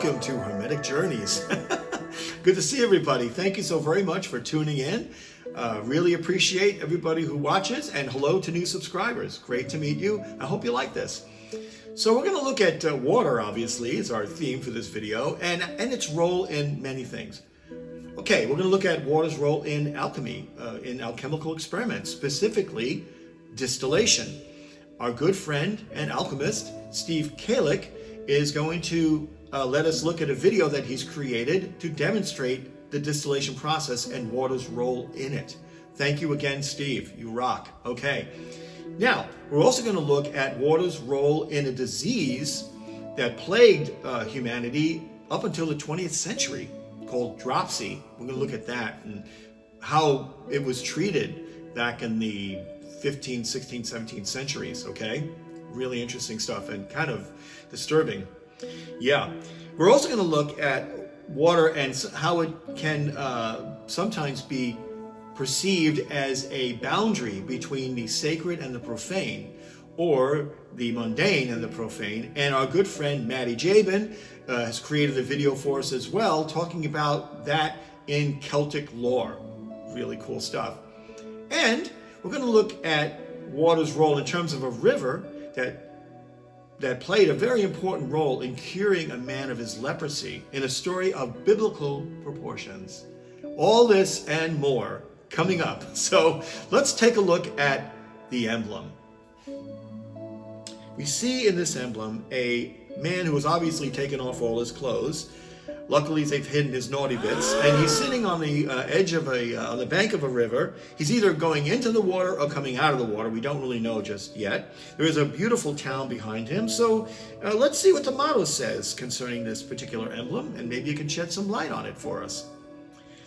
welcome to Hermetic Journeys. Good to see everybody. Thank you so very much for tuning in. Really appreciate everybody who watches, and hello to new subscribers. Great to meet you. I hope you like this. So we're going to look at water, obviously, is our theme for this video, and its role in many things. Okay, we're going to look at water's role in alchemy, in alchemical experiments, specifically distillation. Our good friend and alchemist, Steve Kalec, is going to let us look at a video that he's created to demonstrate the distillation process and water's role in it. Thank you again, Steve. You rock. Okay. Now, we're also going to look at water's role in a disease that plagued humanity up until the 20th century called dropsy. We're going to look at that and how it was treated back in the 15th, 16th, 17th centuries, okay? Really interesting stuff and kind of disturbing. Yeah. We're also going to look at water and how it can sometimes be perceived as a boundary between the sacred and the profane, or the mundane and the profane. And our good friend Maddi Jabin has created a video for us as well, talking about that in Celtic lore. Really cool stuff. And we're going to look at water's role in terms of a river that played a very important role in curing a man of his leprosy in a story of biblical proportions. All this and more coming up. So let's take a look at the emblem. We see in this emblem a man who has obviously taken off all his clothes. Luckily, they've hidden his naughty bits, and he's sitting on the edge of on the bank of a river. He's either going into the water or coming out of the water. We don't really know just yet. There is a beautiful town behind him, so let's see what the motto says concerning this particular emblem, and maybe you can shed some light on it for us.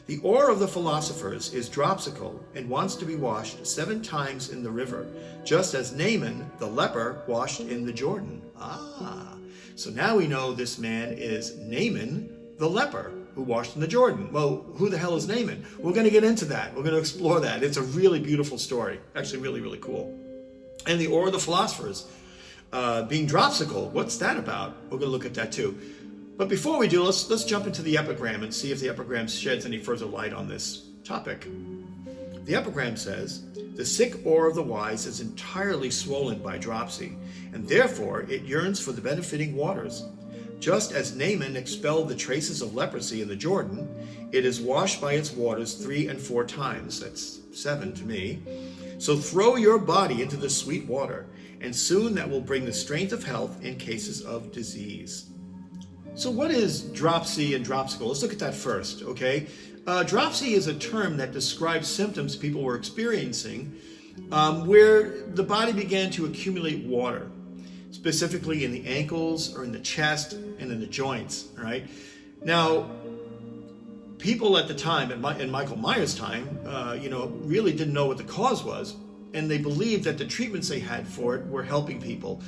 The ore of the philosophers is dropsical and wants to be washed 7 times in the river, just as Naaman, the leper, washed in the Jordan. So now we know this man is Naaman, the leper, who washed in the Jordan. Well, who the hell is Naaman? We're going to get into that. We're going to explore that. It's a really beautiful story. Actually, really, really cool. And the ore of the philosophers, being dropsical, what's that about? We're going to look at that too. But before we do, let's jump into the epigram and see if the epigram sheds any further light on this topic. The epigram says, "The sick ore of the wise is entirely swollen by dropsy, and therefore it yearns for the benefiting waters. Just as Naaman expelled the traces of leprosy in the Jordan, it is washed by its waters 3 and 4 times. That's 7 to me. So throw your body into the sweet water, and soon that will bring the strength of health in cases of disease." So what is dropsy and dropsical? Let's look at that first, okay? Dropsy is a term that describes symptoms people were experiencing where the body began to accumulate water, specifically in the ankles or in the chest and in the joints, right? Now, people at the time, in Michael Myers' time, really didn't know what the cause was, and they believed that the treatments they had for it were helping people,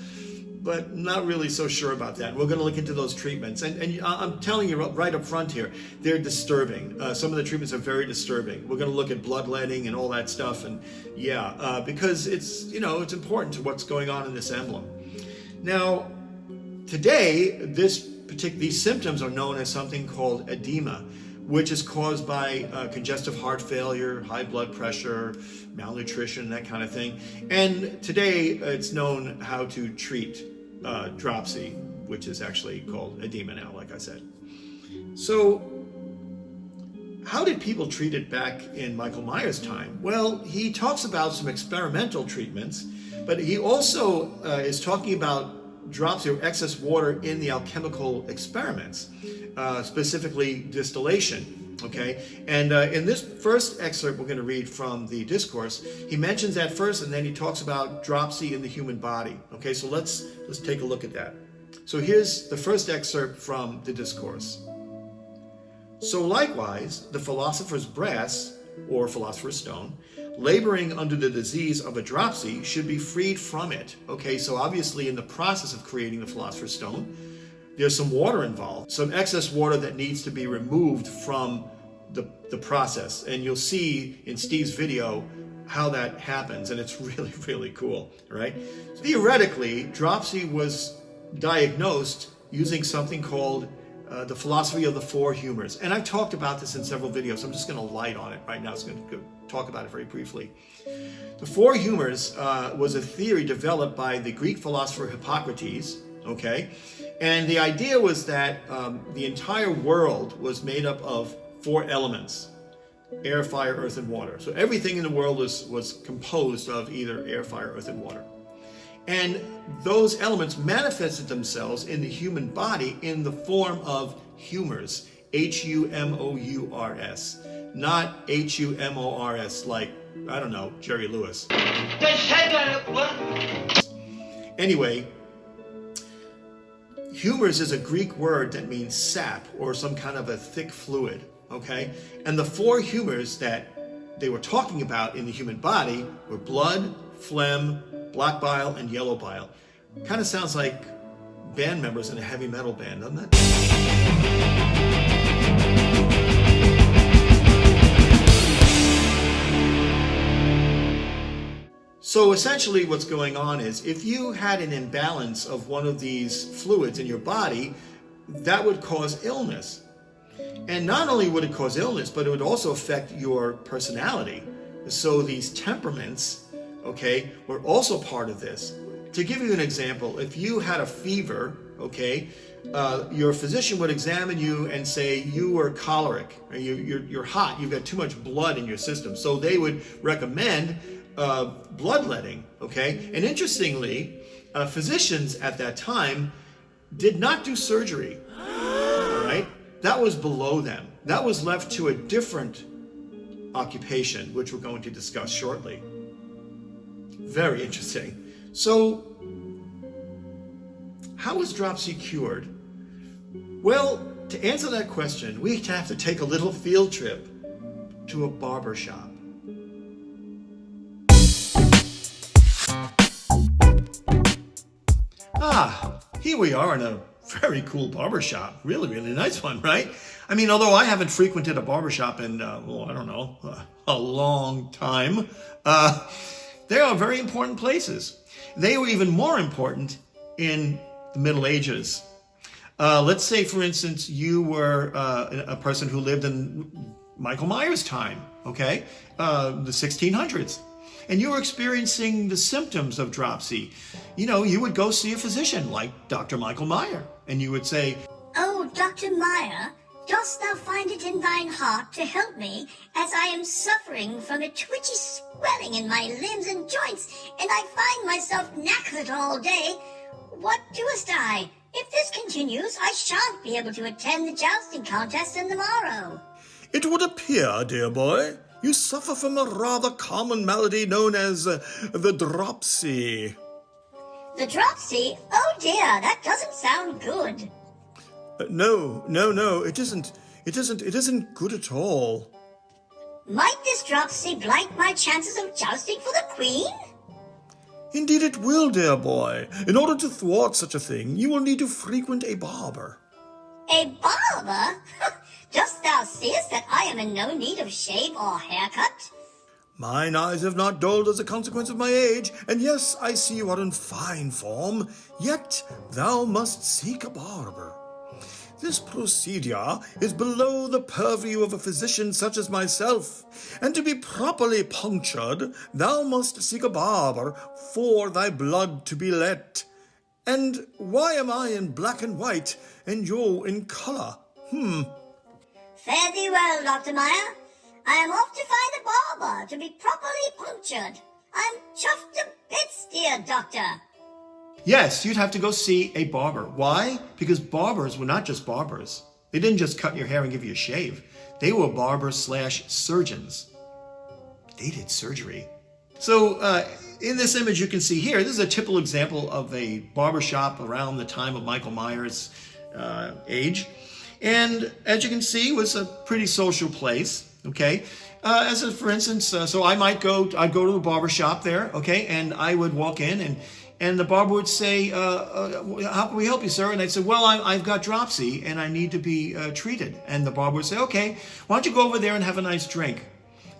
but not really so sure about that. We're going to look into those treatments, and I'm telling you right up front here, they're disturbing. Some of the treatments are very disturbing. We're going to look at bloodletting and all that stuff, and because it's important to what's going on in this emblem. Now, today, these symptoms are known as something called edema, which is caused by congestive heart failure, high blood pressure, malnutrition, that kind of thing. And today, it's known how to treat dropsy, which is actually called edema now, like I said. So, how did people treat it back in Michael Myers' time? Well, he talks about some experimental treatments, but he also is talking about dropsy or excess water in the alchemical experiments, specifically distillation. Okay, and in this first excerpt we're going to read from the discourse, he mentions that first, and then he talks about dropsy in the human body. Okay, so let's take a look at that. So here's the first excerpt from the discourse. "So likewise, the philosopher's brass, or philosopher's stone, laboring under the disease of a dropsy, should be freed from it." Okay, so obviously in the process of creating the philosopher's stone, there's some water involved, some excess water that needs to be removed from the process. And you'll see in Steve's video how that happens, and it's really, really cool, right? Theoretically, dropsy was diagnosed using something called the philosophy of the four humors. And I've talked about this in several videos. I'm just going to light on it right now. So I'm going to talk about it very briefly. The four humors was a theory developed by the Greek philosopher Hippocrates, okay? And the idea was that the entire world was made up of four elements: air, fire, earth, and water. So everything in the world was composed of either air, fire, earth, and water. And those elements manifested themselves in the human body in the form of humors, H-U-M-O-U-R-S, not H-U-M-O-R-S like, I don't know, Jerry Lewis. Anyway, humors is a Greek word that means sap or some kind of a thick fluid, okay? And the four humors that they were talking about in the human body were blood, phlegm, black bile, and yellow bile. Kind of sounds like band members in a heavy metal band, doesn't it? So essentially what's going on is if you had an imbalance of one of these fluids in your body, that would cause illness. And not only would it cause illness, but it would also affect your personality. So these temperaments, okay, were also part of this. To give you an example, if you had a fever, okay, your physician would examine you and say you were choleric, or you're hot, you've got too much blood in your system. So they would recommend bloodletting, okay? And interestingly, physicians at that time did not do surgery, all right? That was below them. That was left to a different occupation, which we're going to discuss shortly. Very interesting. So, how is dropsy cured? Well, to answer that question, we have to take a little field trip to a barber shop. Here we are in a very cool barber shop. Really, really nice one, right? I mean, although I haven't frequented a barber shop in, well, I don't know, a long time, they are very important places. They were even more important in the Middle Ages. Let's say, for instance, you were a person who lived in Michael Myers' time, okay, the 1600s, and you were experiencing the symptoms of dropsy. You know, you would go see a physician like Dr. Michael Meyer, and you would say, "Oh, Dr. Meyer, dost thou find it in thine heart to help me, as I am suffering from a twitchy swelling in my limbs and joints, and I find myself knackered all day? What doest I? If this continues, I shan't be able to attend the jousting contest on the morrow." It would appear, dear boy, you suffer from a rather common malady known as the dropsy. The dropsy? Oh dear, that doesn't sound good. No, it isn't. It isn't good at all. Might this dropsy blight my chances of jousting for the Queen? Indeed it will, dear boy. In order to thwart such a thing, you will need to frequent a barber. A barber? Dost thou seest that I am in no need of shave or haircut? Mine eyes have not dulled as a consequence of my age, and yes, I see you are in fine form, yet thou must seek a barber. This procedure is below the purview of a physician such as myself, and to be properly punctured, thou must seek a barber for thy blood to be let. And why am I in black and white, and you in colour? Fare thee well, Dr. Meyer. I am off to find a barber to be properly punctured. I'm chuffed to bits, dear doctor. yes, you'd have to go see a barber. Why? Because barbers were not just barbers. They didn't just cut your hair and give you a shave. They were barbers/surgeons. They did surgery. So in this image you can see here, this is a typical example of a barber shop around the time of Michael Myers' age. And as you can see, it was a pretty social place, okay? For instance, so I'd go to the barber shop there, okay? And I would walk in and the barber would say, how can we help you, sir? And I'd say, well, I've got dropsy and I need to be treated. And the barber would say, okay, why don't you go over there and have a nice drink?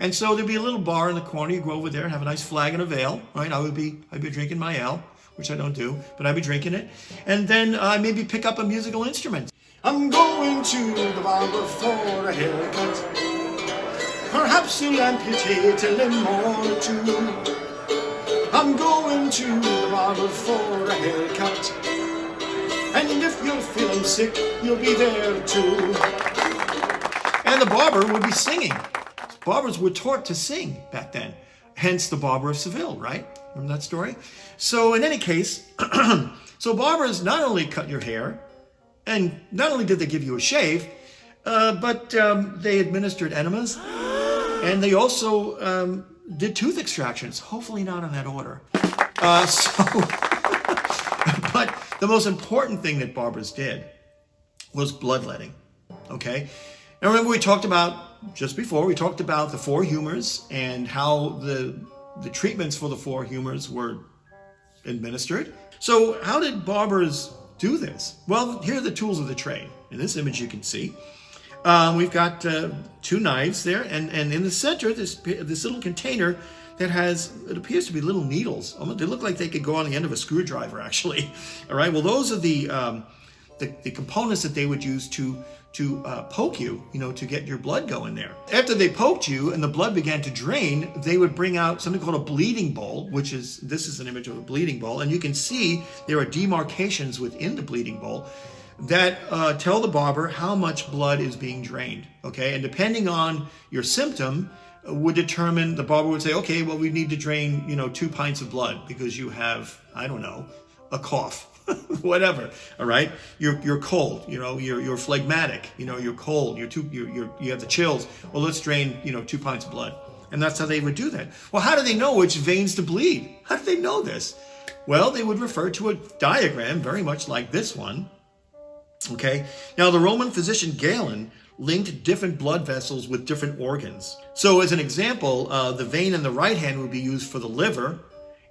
And so there'd be a little bar in the corner. You go over there and have a nice flagon of ale, right? I'd be drinking my ale which I don't do, but I'd be drinking it. And then maybe pick up a musical instrument. I'm going to the barber for a haircut. Perhaps he'll amputate a limb or two. I'm going to the barber for a haircut. And if you're feeling sick, you'll be there too. And the barber would be singing. Barbers were taught to sing back then. Hence the Barber of Seville, right? Remember that story? So in any case, so barbers not only cut your hair, and not only did they give you a shave, but they administered enemas, and they also did tooth extractions. Hopefully not in that order. But the most important thing that barbers did was bloodletting. Okay? Now remember we talked about, just before, we talked about the four humors and how the treatments for the four humors were administered. So how did barbers do this? Well, here are the tools of the trade. In this image you can see. We've got two knives there, and in the center, this little container that has, it appears to be little needles. They look like they could go on the end of a screwdriver, actually. All right, well, those are the components that they would use to poke you, to get your blood going there. After they poked you and the blood began to drain, they would bring out something called a bleeding bowl, this is an image of a bleeding bowl, and you can see there are demarcations within the bleeding bowl that tell the barber how much blood is being drained, okay? And depending on your symptom would determine, the barber would say, okay, well, we need to drain, 2 pints of blood because you have, I don't know, a cough. Whatever, all right? You're cold, you're phlegmatic, you're cold, you have the chills. Well, let's drain, 2 pints of blood. And that's how they would do that. Well, how do they know which veins to bleed? How do they know this? Well, they would refer to a diagram very much like this one. Okay, now the Roman physician Galen linked different blood vessels with different organs. So as an example, the vein in the right hand would be used for the liver,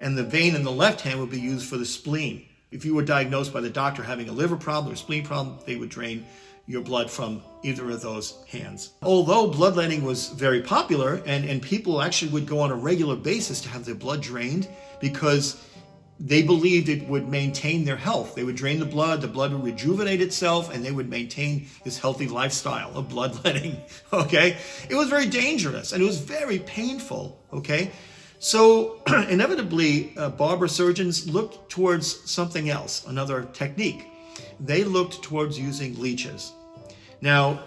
and the vein in the left hand would be used for the spleen. If you were diagnosed by the doctor having a liver problem or spleen problem, they would drain your blood from either of those hands. Although bloodletting was very popular, and people actually would go on a regular basis to have their blood drained because they believed it would maintain their health. They would drain the blood would rejuvenate itself, and they would maintain this healthy lifestyle of bloodletting, okay? It was very dangerous, and it was very painful, okay? So inevitably, barber surgeons looked towards something else, another technique. They looked towards using leeches. Now,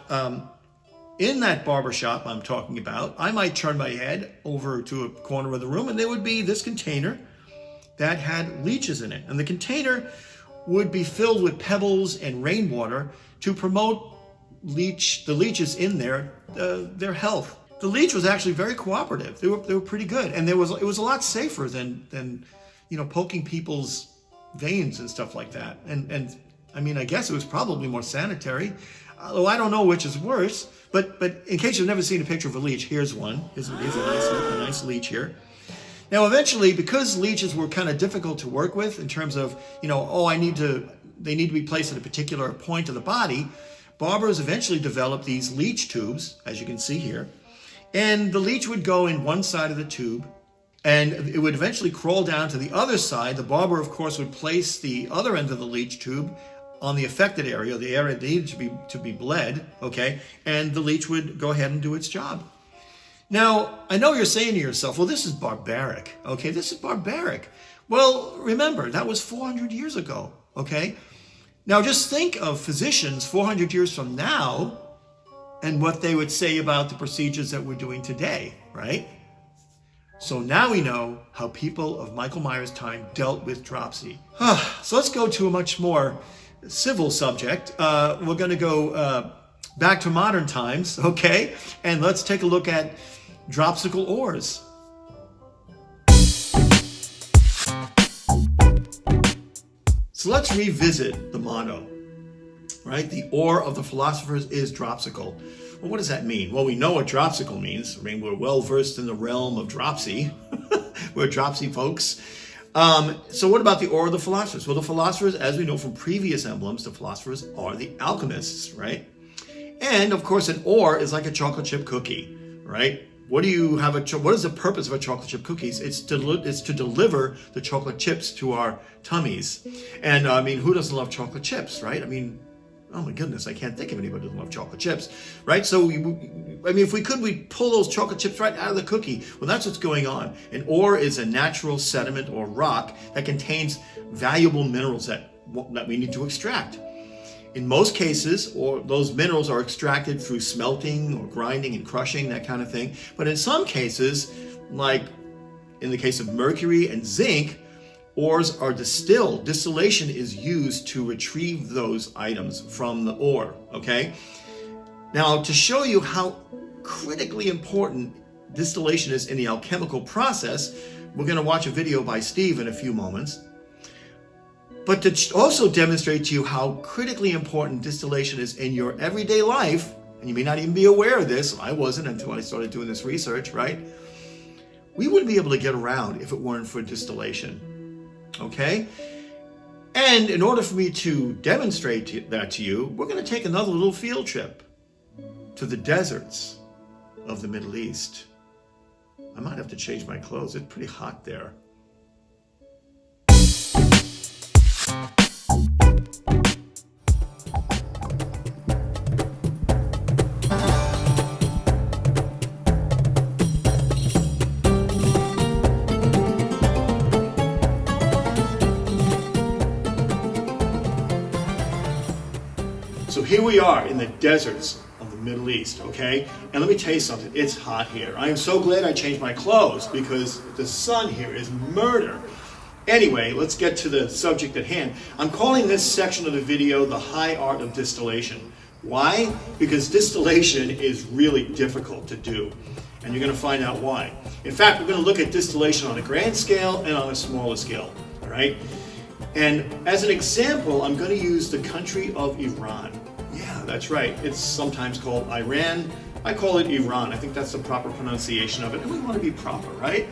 in that barber shop I'm talking about, I might turn my head over to a corner of the room, and there would be this container that had leeches in it. And the container would be filled with pebbles and rainwater to promote the leeches in there, their health. The leech was actually very cooperative. They were pretty good, and it was a lot safer than poking people's veins and stuff like that. And I mean, I guess it was probably more sanitary. Although I don't know which is worse. But in case you've never seen a picture of a leech, here's one. Here's a nice leech here. Now, eventually, because leeches were kind of difficult to work with in terms of they need to be placed at a particular point of the body, barbers eventually developed these leech tubes, as you can see here. And the leech would go in one side of the tube, and it would eventually crawl down to the other side. The barber, of course, would place the other end of the leech tube on the affected area, the area that needed to be bled, okay? And the leech would go ahead and do its job. Now, I know you're saying to yourself, well, this is barbaric, okay? This is barbaric. Well, remember, that was 400 years ago, okay? Now, just think of physicians 400 years from now and what they would say about the procedures that we're doing today, right? So now we know how people of Michael Myers' time dealt with dropsy. So let's go to a much more civil subject. We're going to go back to modern times, okay? And let's take a look at dropsical ores. So let's revisit the motto, right? The ore of the philosophers is dropsical. Well, what does that mean? Well, we know what dropsical means. I mean, we're well versed in the realm of dropsy. We're dropsy folks. So what about the ore of the philosophers? Well, the philosophers, as we know from previous emblems, the philosophers are the alchemists, right? And of course, an ore is like a chocolate chip cookie, right? what is the purpose of a chocolate chip cookies? It's to deliver the chocolate chips to our tummies. And I mean, who doesn't love chocolate chips, right? I mean, oh my goodness, I can't think of anybody who doesn't love chocolate chips, right? So, if we could, we'd pull those chocolate chips right out of the cookie. Well, that's what's going on. An ore is a natural sediment or rock that contains valuable minerals that we need to extract. In most cases, those minerals are extracted through smelting or grinding and crushing, that kind of thing. But in some cases, like in the case of mercury and zinc, ores are distilled. Distillation is used to retrieve those items from the ore, okay? Now, to show you how critically important distillation is in the alchemical process, we're going to watch a video by Steve in a few moments. But to also demonstrate to you how critically important distillation is in your everyday life, and you may not even be aware of this, I wasn't until I started doing this research, right? We wouldn't be able to get around if it weren't for distillation, okay? And in order for me to demonstrate that to you, we're going to take another little field trip to the deserts of the Middle East. I might have to change my clothes. It's pretty hot there. So here we are in the deserts of the Middle East, okay? And let me tell you something, it's hot here. I am so glad I changed my clothes because the sun here is murder. Anyway, let's get to the subject at hand. I'm calling this section of the video the high art of distillation. Why? Because distillation is really difficult to do. And you're going to find out why. In fact, we're going to look at distillation on a grand scale and on a smaller scale, all right? And as an example, I'm going to use the country of Iran. Yeah, that's right. It's sometimes called Iran. I call it Iran. I think that's the proper pronunciation of it. And we want to be proper, right?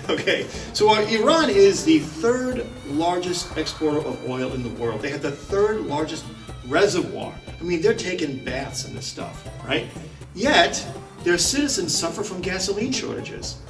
Okay, so Iran is the third largest exporter of oil in the world. They have the third largest reservoir. I mean, they're taking baths in this stuff, right? Yet, their citizens suffer from gasoline shortages.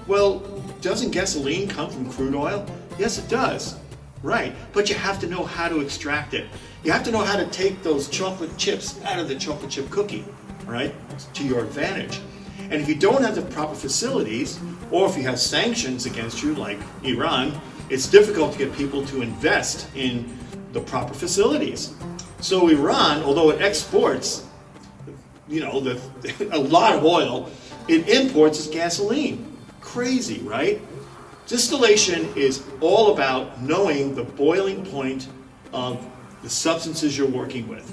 Well, doesn't gasoline come from crude oil? Yes, it does. Right, but you have to know how to extract it. You have to know how to take those chocolate chips out of the chocolate chip cookie, right, to your advantage. And if you don't have the proper facilities, or if you have sanctions against you, like Iran, it's difficult to get people to invest in the proper facilities. So Iran, although it exports, a lot of oil, it imports its gasoline. Crazy, right? Distillation is all about knowing the boiling point of the substances you're working with.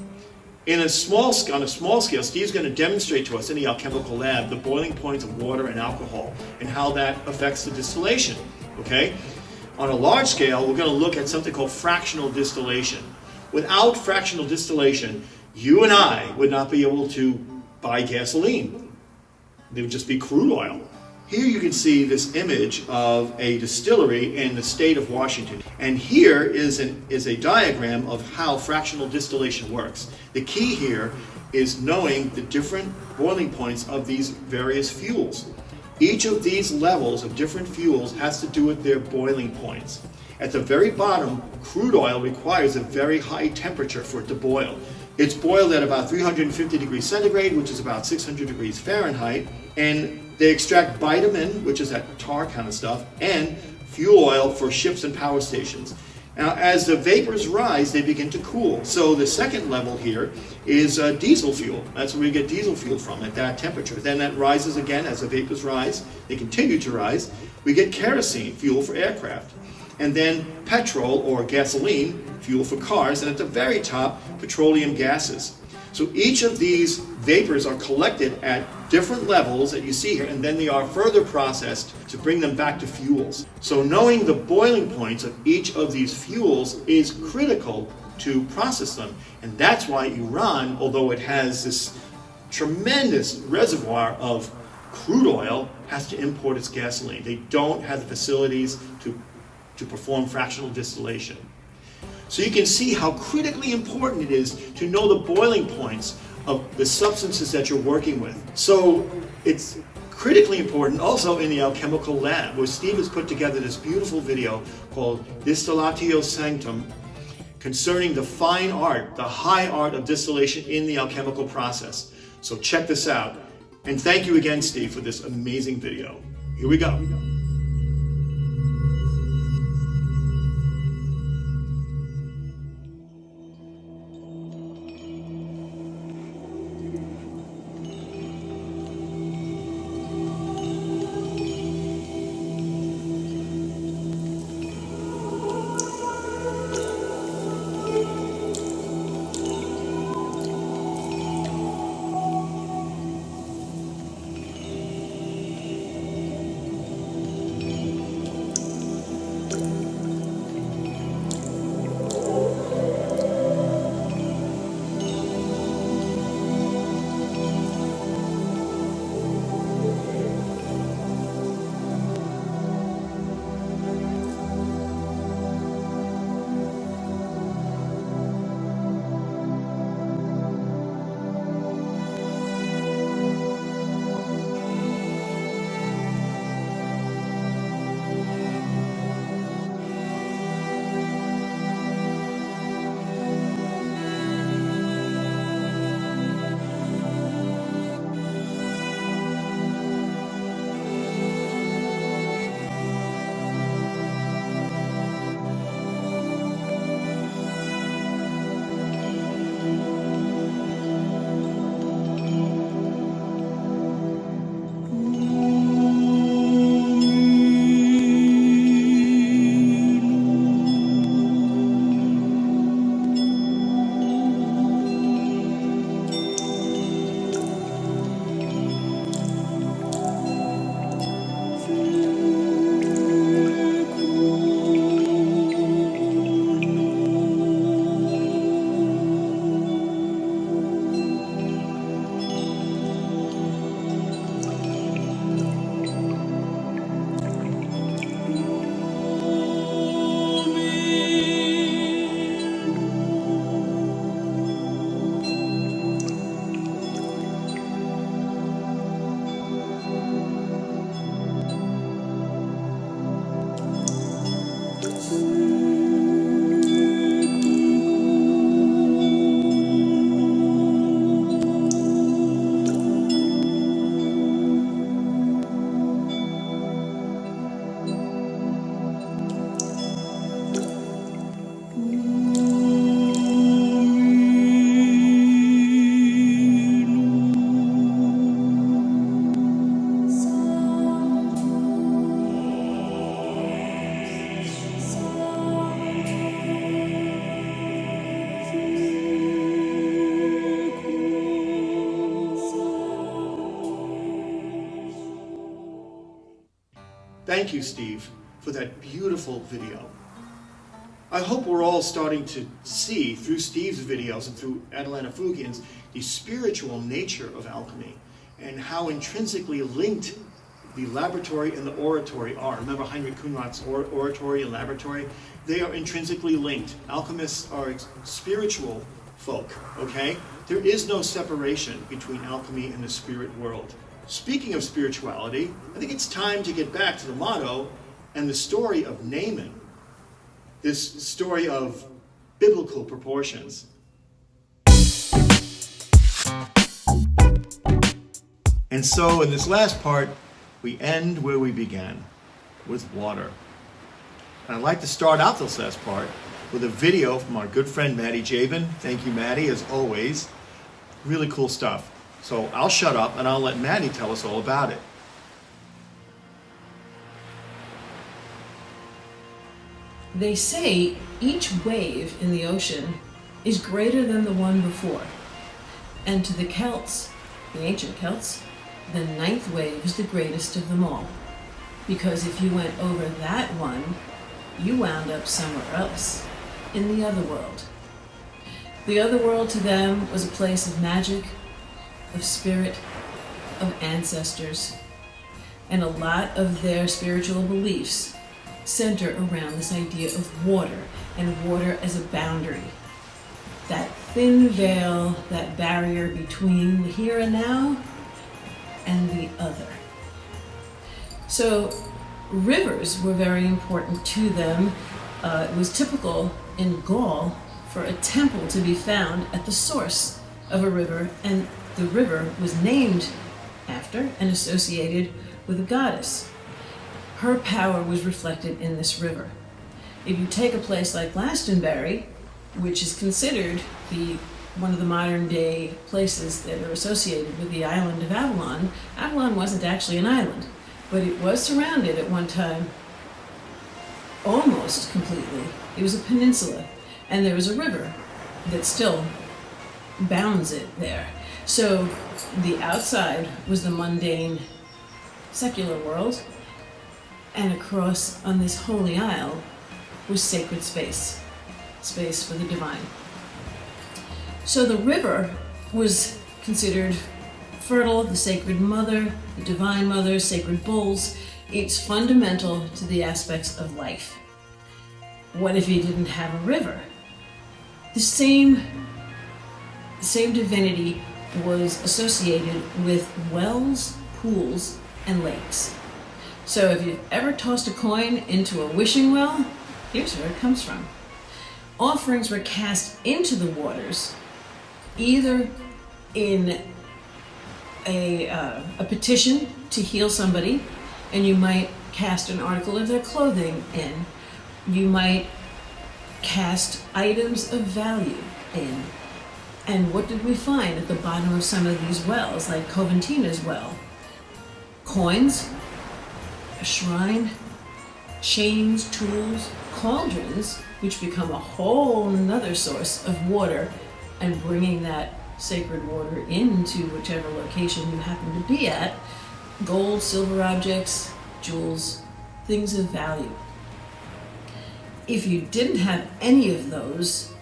On a small scale, Steve's going to demonstrate to us in the alchemical lab the boiling points of water and alcohol and how that affects the distillation, okay? On a large scale, we're going to look at something called fractional distillation. Without fractional distillation, you and I would not be able to buy gasoline. It would just be crude oil. Here you can see this image of a distillery in the state of Washington. And here is a diagram of how fractional distillation works. The key here is knowing the different boiling points of these various fuels. Each of these levels of different fuels has to do with their boiling points. At the very bottom, crude oil requires a very high temperature for it to boil. It's boiled at about 350 degrees centigrade, which is about 600 degrees Fahrenheit, and they extract bitumen, which is that tar kind of stuff, and fuel oil for ships and power stations. Now, as the vapors rise, they begin to cool. So the second level here is diesel fuel. That's where we get diesel fuel from, at that temperature. Then that rises again as the vapors rise. They continue to rise. We get kerosene, fuel for aircraft. And then petrol, or gasoline, fuel for cars. And at the very top, petroleum gases. So each of these vapors are collected at different levels that you see here, and then they are further processed to bring them back to fuels. So knowing the boiling points of each of these fuels is critical to process them. And that's why Iran, although it has this tremendous reservoir of crude oil, has to import its gasoline. They don't have the facilities to perform fractional distillation. So you can see how critically important it is to know the boiling points of the substances that you're working with. So it's critically important also in the alchemical lab, where Steve has put together this beautiful video called Distillatio Sanctum, concerning the fine art, the high art of distillation in the alchemical process. So check this out. And thank you again, Steve, for this amazing video. Here we go. Thank you, Steve, for that beautiful video. I hope we're all starting to see through Steve's videos and through Atalanta Fugiens the spiritual nature of alchemy and how intrinsically linked the laboratory and the oratory are. Remember Heinrich Kunrat's oratory and laboratory? They are intrinsically linked. Alchemists are spiritual folk, okay? There is no separation between alchemy and the spirit world. Speaking of spirituality, I think it's time to get back to the motto and the story of Naaman. This story of biblical proportions. And so in this last part, we end where we began, with water. And I'd like to start out this last part with a video from our good friend Maddi Jabin. Thank you, Maddi, as always. Really cool stuff. So I'll shut up and I'll let Maddi tell us all about it. They say each wave in the ocean is greater than the one before. And to the Celts, the ancient Celts, the ninth wave is the greatest of them all. Because if you went over that one, you wound up somewhere else, in the other world. The other world to them was a place of magic, of spirit, of ancestors, and a lot of their spiritual beliefs center around this idea of water, and water as a boundary. That thin veil, that barrier between the here and now and the other. So rivers were very important to them. It was typical in Gaul for a temple to be found at the source of a river, and the river was named after and associated with a goddess. Her power was reflected in this river. If you take a place like Glastonbury, which is considered one of the modern day places that are associated with the island of Avalon, Avalon wasn't actually an island, but it was surrounded at one time almost completely. It was a peninsula, and there was a river that still bounds it there. So the outside was the mundane, secular world, and across on this holy isle was sacred space for the divine. So the river was considered fertile, the sacred mother, the divine mother, sacred bulls. It's fundamental to the aspects of life. What if you didn't have a river? The same divinity was associated with wells, pools, and lakes. So if you've ever tossed a coin into a wishing well, here's where it comes from. Offerings were cast into the waters, either in a petition to heal somebody, and you might cast an article of their clothing in. You might cast items of value in. And what did we find at the bottom of some of these wells, like Coventina's well? Coins, a shrine, chains, tools, cauldrons, which become a whole nother source of water, and bringing that sacred water into whichever location you happen to be at, gold, silver objects, jewels, things of value. If you didn't have any of those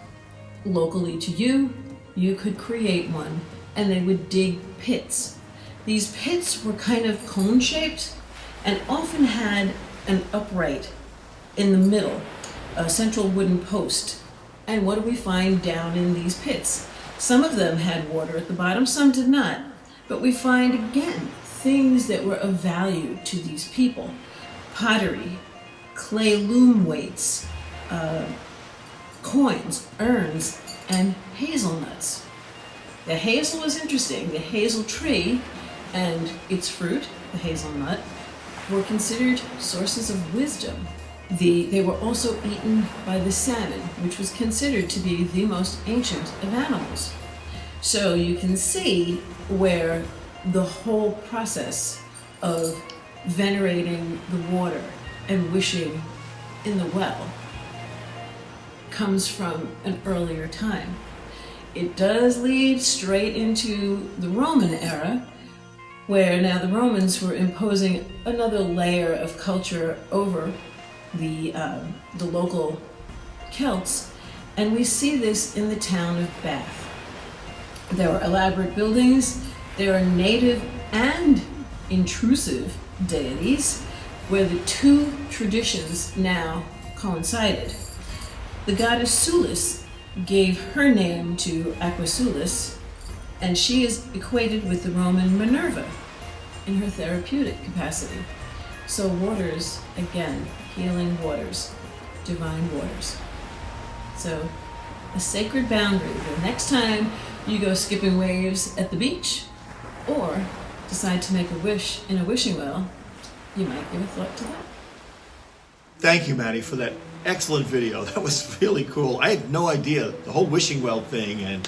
locally to you, you could create one, and they would dig pits. These pits were kind of cone-shaped and often had an upright in the middle, a central wooden post. And what do we find down in these pits? Some of them had water at the bottom, some did not. But we find, again, things that were of value to these people. Pottery, clay loom weights, coins, urns, and hazelnuts. The hazel is interesting. The hazel tree and its fruit, the hazelnut, were considered sources of wisdom. They were also eaten by the salmon, which was considered to be the most ancient of animals. So you can see where the whole process of venerating the water and wishing in the well comes from an earlier time. It does lead straight into the Roman era, where now the Romans were imposing another layer of culture over the local Celts, and we see this in the town of Bath. There are elaborate buildings, there are native and intrusive deities, where the two traditions now coincided. The goddess Sulis gave her name to Aquasulis, and she is equated with the Roman Minerva in her therapeutic capacity. So waters, again, healing waters, divine waters. So a sacred boundary. The next time you go skipping waves at the beach or decide to make a wish in a wishing well, you might give a thought to that. Thank you, Maddi, for that excellent video. That was really cool. I had no idea the whole wishing well thing and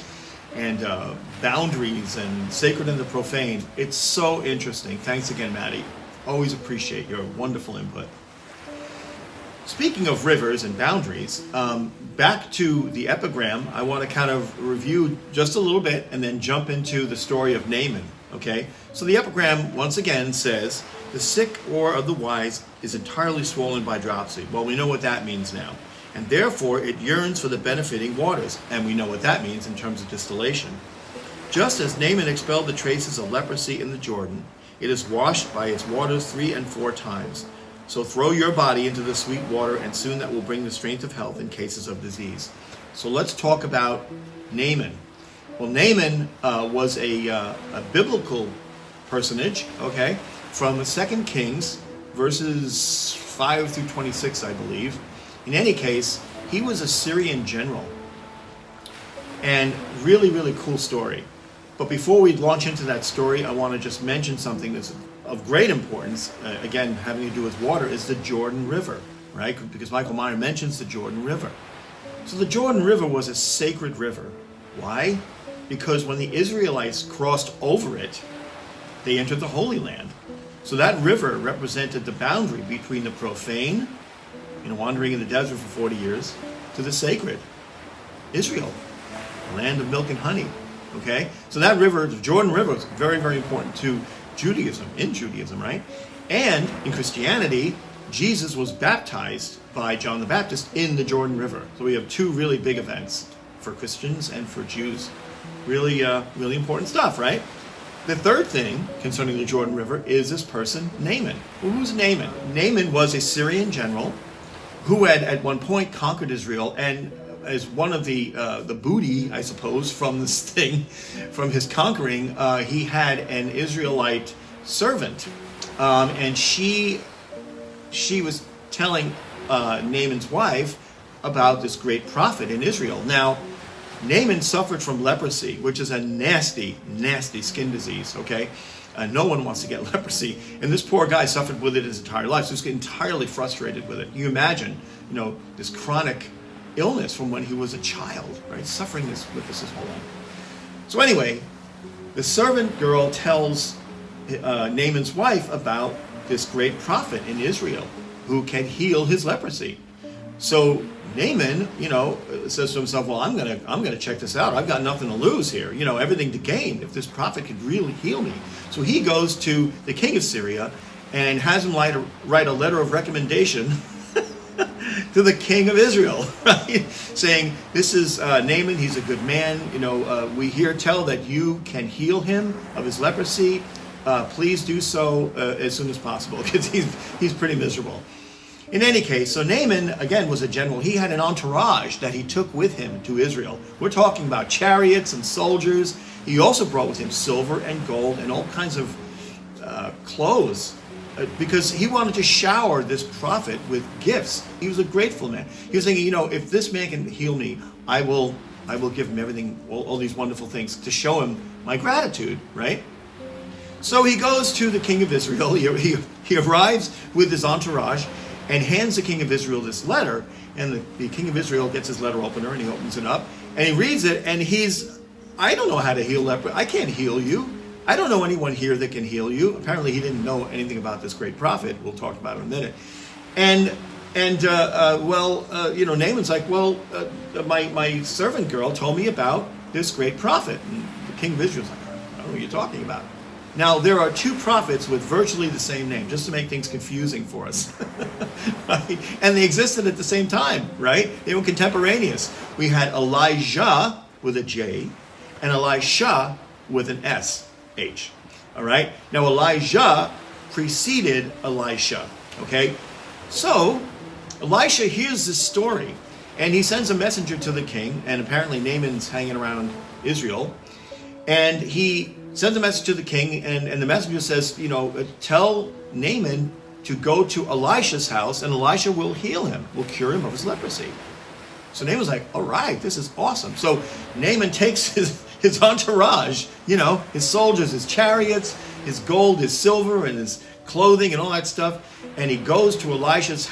boundaries and sacred and the profane. It's so interesting. Thanks again, Maddi. Always appreciate your wonderful input. Speaking of rivers and boundaries, back to the epigram, I want to kind of review just a little bit and then jump into the story of Naaman, okay? So the epigram, once again, says, the sick or of the wise is entirely swollen by dropsy. Well, we know what that means now. And therefore, it yearns for the benefiting waters. And we know what that means in terms of distillation. Just as Naaman expelled the traces of leprosy in the Jordan, it is washed by its waters 3 and 4 times. So throw your body into the sweet water, and soon that will bring the strength of health in cases of disease. So let's talk about Naaman. Well, Naaman was a biblical personage, okay, from 2 Kings, verses 5 through 26, I believe. In any case, he was a Syrian general. And really, really cool story. But before we launch into that story, I want to just mention something that's of great importance, again, having to do with water, is the Jordan River, right? Because Michael Meyer mentions the Jordan River. So the Jordan River was a sacred river. Why? Because when the Israelites crossed over it, they entered the Holy Land. So that river represented the boundary between the profane, wandering in the desert for 40 years, to the sacred, Israel, the land of milk and honey. Okay? So that river, the Jordan River, is very, very important to Judaism, right? And in Christianity, Jesus was baptized by John the Baptist in the Jordan River. So we have two really big events for Christians and for Jews. Really, really important stuff, right? The third thing concerning the Jordan River is this person, Naaman. Well, who's Naaman? Naaman was a Syrian general who had at one point conquered Israel, and as one of the booty, I suppose, from this thing, from his conquering, he had an Israelite servant, and she was telling Naaman's wife about this great prophet in Israel. Now, Naaman suffered from leprosy, which is a nasty, nasty skin disease, okay? No one wants to get leprosy. And this poor guy suffered with it his entire life, so he's entirely frustrated with it. You imagine, this chronic illness from when he was a child, right? Suffering with this his whole life. So anyway, the servant girl tells Naaman's wife about this great prophet in Israel who can heal his leprosy. So Naaman, says to himself, well, I'm gonna check this out. I've got nothing to lose here, everything to gain if this prophet could really heal me. So he goes to the king of Syria and has him write a letter of recommendation to the king of Israel, right? Saying, this is Naaman, he's a good man. We tell that you can heal him of his leprosy. Please do so as soon as possible, because he's pretty miserable. In any case, so Naaman, again, was a general. He had an entourage that he took with him to Israel. We're talking about chariots and soldiers. He also brought with him silver and gold and all kinds of clothes, because he wanted to shower this prophet with gifts. He was a grateful man. He was thinking, if this man can heal me, I will give him everything, all these wonderful things to show him my gratitude, right? So he goes to the king of Israel. He arrives with his entourage and hands the king of Israel this letter. And the king of Israel gets his letter opener and he opens it up and he reads it, and I don't know how to heal leper. I can't heal you. I don't know anyone here that can heal you. Apparently he didn't know anything about this great prophet. We'll talk about it in a minute. Naaman's like, my servant girl told me about this great prophet. And the king of Israel's like, I don't know what you're talking about. Now, there are two prophets with virtually the same name, just to make things confusing for us. Right? And they existed at the same time, right? They were contemporaneous. We had Elijah with a J and Elisha with an S-H. All right? Now, Elijah preceded Elisha. Okay? So, Elisha hears this story, and he sends a messenger to the king, and apparently Naaman's hanging around Israel, and he sends a message to the king, and the messenger says, tell Naaman to go to Elisha's house, and Elisha will heal him, will cure him of his leprosy. So Naaman's like, all right, this is awesome. So Naaman takes his entourage, his soldiers, his chariots, his gold, his silver, and his clothing, and all that stuff, and he goes to Elisha's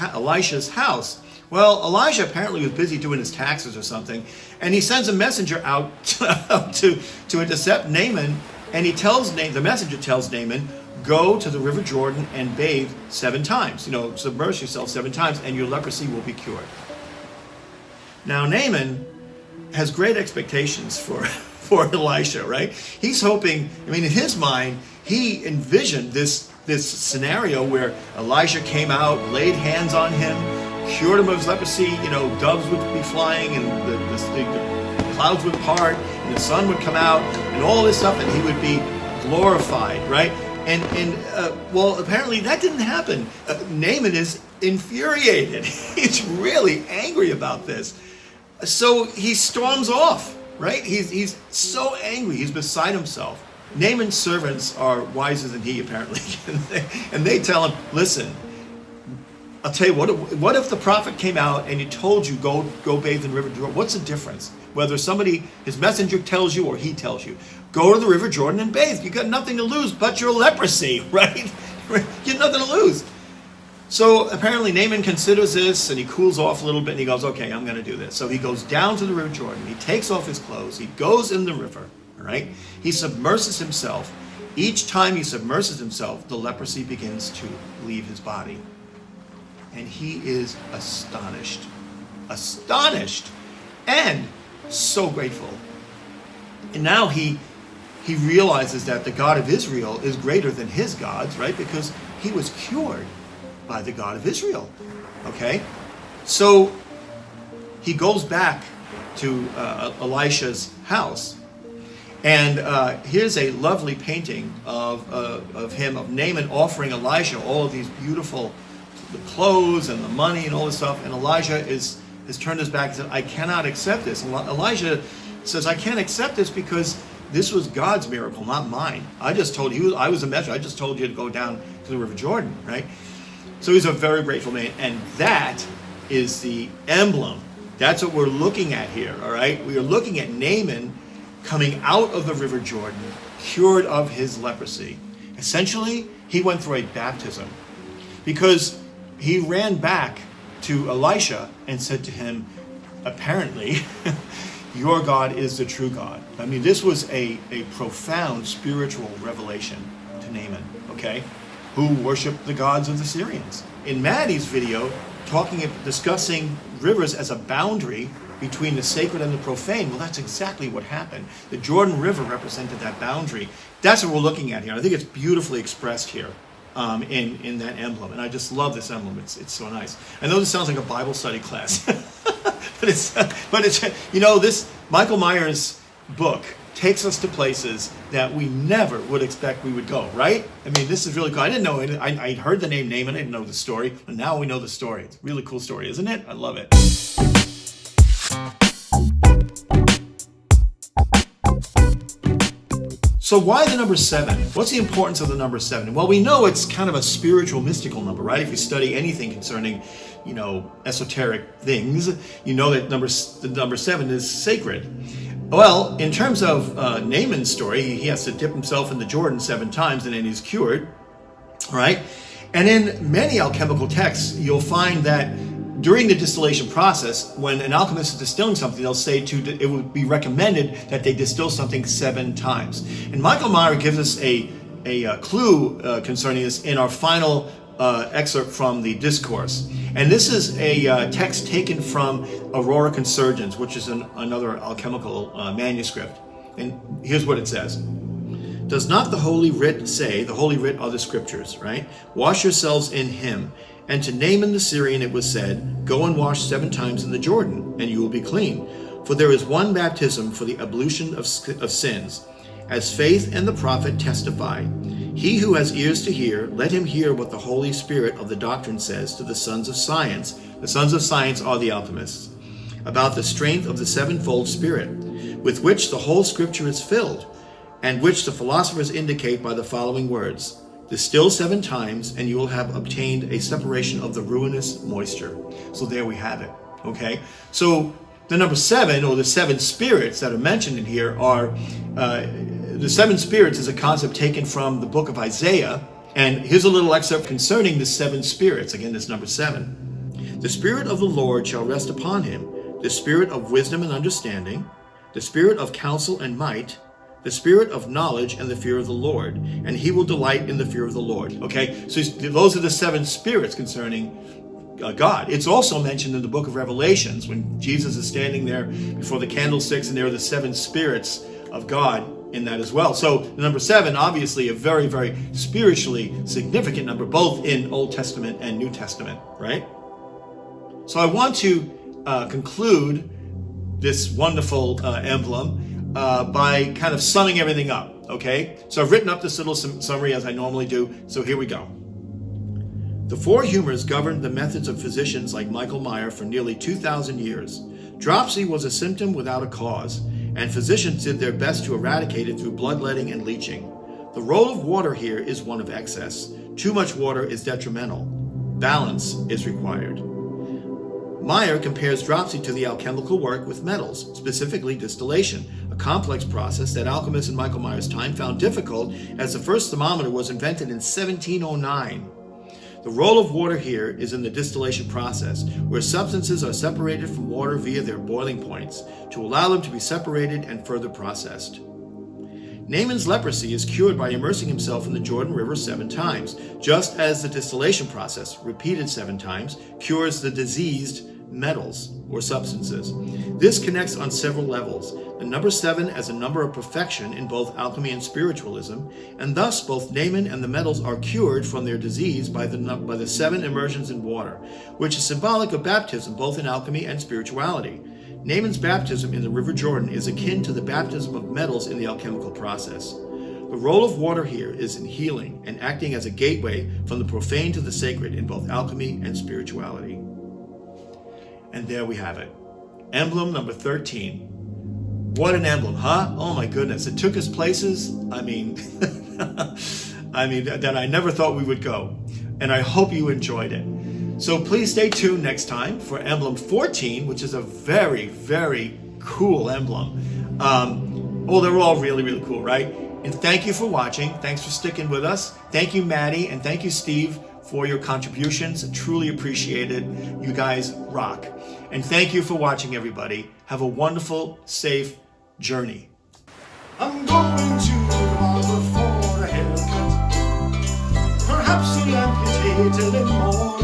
house. Well, Elijah apparently was busy doing his taxes or something, and he sends a messenger out to intercept Naaman. And the messenger tells Naaman, go to the river Jordan and bathe 7 times. Submerge yourself 7 times and your leprosy will be cured. Now Naaman has great expectations for Elisha, right? He's hoping, in his mind, he envisioned this scenario where Elisha came out, laid hands on him, cured him of his leprosy, doves would be flying and the clouds would part and the sun would come out and all this stuff, and he would be glorified, right? Well, apparently that didn't happen. Naaman is infuriated. He's really angry about this. So he storms off, right? He's so angry. He's beside himself. Naaman's servants are wiser than he, apparently. And they tell him, listen, I'll tell you what if the prophet came out and he told you go bathe in the River Jordan? What's the difference? Whether his messenger tells you or he tells you, go to the River Jordan and bathe. You got nothing to lose but your leprosy, right? You have nothing to lose. So apparently Naaman considers this and he cools off a little bit and he goes, okay, I'm going to do this. So he goes down to the River Jordan. He takes off his clothes. He goes in the river, all right? He submerses himself. Each time he submerses himself, the leprosy begins to leave his body. And he is astonished, and so grateful. And now he realizes that the God of Israel is greater than his gods, right? Because he was cured by the God of Israel, okay? So he goes back to Elisha's house. And here's a lovely painting of Naaman offering Elisha all of these beautiful the clothes and the money and all this stuff. And Elijah has turned his back and said, I cannot accept this. And Elijah says, I can't accept this because this was God's miracle, not mine. I just told you, I was a messenger. I just told you to go down to the River Jordan, right? So he's a very grateful man. And that is the emblem. That's what we're looking at here, all right? We are looking at Naaman coming out of the River Jordan, cured of his leprosy. Essentially, he went through a baptism because he ran back to Elisha and said to him, apparently, your God is the true God. I mean, this was a profound spiritual revelation to Naaman, okay, who worshiped the gods of the Syrians. In Maddi's video, discussing rivers as a boundary between the sacred and the profane, well, that's exactly what happened. The Jordan River represented that boundary. That's what we're looking at here. I think it's beautifully expressed here in that emblem. And I just love this emblem. It's so nice. I know this sounds like a Bible study class, but it's this Michael Myers book takes us to places that we never would expect we would go, right? I mean, this is really cool. I didn't know it. I heard the name Naaman. I didn't know the story. And now we know the story. It's a really cool story, isn't it? I love it. So why the number 7? What's the importance of the number 7? Well, we know it's kind of a spiritual, mystical number, right? If you study anything concerning, esoteric things, you know that the number 7 is sacred. Well, in terms of Naaman's story, he has to dip himself in the Jordan 7 times and then he's cured, right? And in many alchemical texts, you'll find that during the distillation process, when an alchemist is distilling something, they'll say it would be recommended that they distill something 7 times. And Michael Meyer gives us a clue concerning this in our final excerpt from the Discourse. And this is a text taken from Aurora Consurgens, which is another alchemical manuscript. And here's what it says. Does not the Holy Writ say, the Holy Writ are the scriptures, right? Wash yourselves in him. And to Naaman the Syrian it was said, go and wash 7 times in the Jordan, and you will be clean. For there is one baptism for the ablution of sins, as faith and the prophet testify. He who has ears to hear, let him hear what the Holy Spirit of the doctrine says to the sons of science. The sons of science are the alchemists. About the strength of the 7-fold Spirit, with which the whole Scripture is filled, and which the philosophers indicate by the following words. Distill 7 times, and you will have obtained a separation of the ruinous moisture. So there we have it, okay? So the number 7, or the 7 spirits that are mentioned in here are, the 7 spirits is a concept taken from the book of Isaiah. And here's a little excerpt concerning the 7 spirits. Again, this number 7. The Spirit of the Lord shall rest upon him, the Spirit of wisdom and understanding, the Spirit of counsel and might, the Spirit of knowledge and the fear of the Lord, and he will delight in the fear of the Lord. Okay, so those are the 7 spirits concerning God. It's also mentioned in the book of Revelations when Jesus is standing there before the candlesticks, and there are the 7 spirits of God in that as well. So the number 7, obviously a very, very spiritually significant number, both in Old Testament and New Testament, right? So I want to conclude this wonderful emblem by kind of summing everything up, okay? So I've written up this little summary as I normally do, so here we go. The 4 humors governed the methods of physicians like Michael Meyer for nearly 2,000 years. Dropsy was a symptom without a cause, and physicians did their best to eradicate it through bloodletting and leeching. The role of water here is one of excess. Too much water is detrimental. balance is required. Meyer compares dropsy to the alchemical work with metals, specifically distillation, a complex process that alchemists in Michael Meyer's time found difficult as the first thermometer was invented in 1709. The role of water here is in the distillation process, where substances are separated from water via their boiling points to allow them to be separated and further processed. Naaman's leprosy is cured by immersing himself in the Jordan River 7 times, just as the distillation process, repeated 7 times, cures the diseased metals or substances. This connects on several levels. The number 7 as a number of perfection in both alchemy and spiritualism, and thus both Naaman and the metals are cured from their disease by the 7 immersions in water, which is symbolic of baptism both in alchemy and spirituality. Naaman's baptism in the River Jordan is akin to the baptism of metals in the alchemical process. The role of water here is in healing and acting as a gateway from the profane to the sacred in both alchemy and spirituality. And there we have it. Emblem number 13. What an emblem, huh? Oh my goodness. It took us places, that I never thought we would go. And I hope you enjoyed it. So please stay tuned next time for Emblem 14, which is a very, very cool emblem. They're all really, really cool, right? And thank you for watching. Thanks for sticking with us. Thank you, Maddi, and thank you, Steve, for your contributions. I truly appreciate it. You guys rock. And thank you for watching, everybody. Have a wonderful, safe journey. I'm going to the barber for a haircut. Perhaps he'll amputate a little more.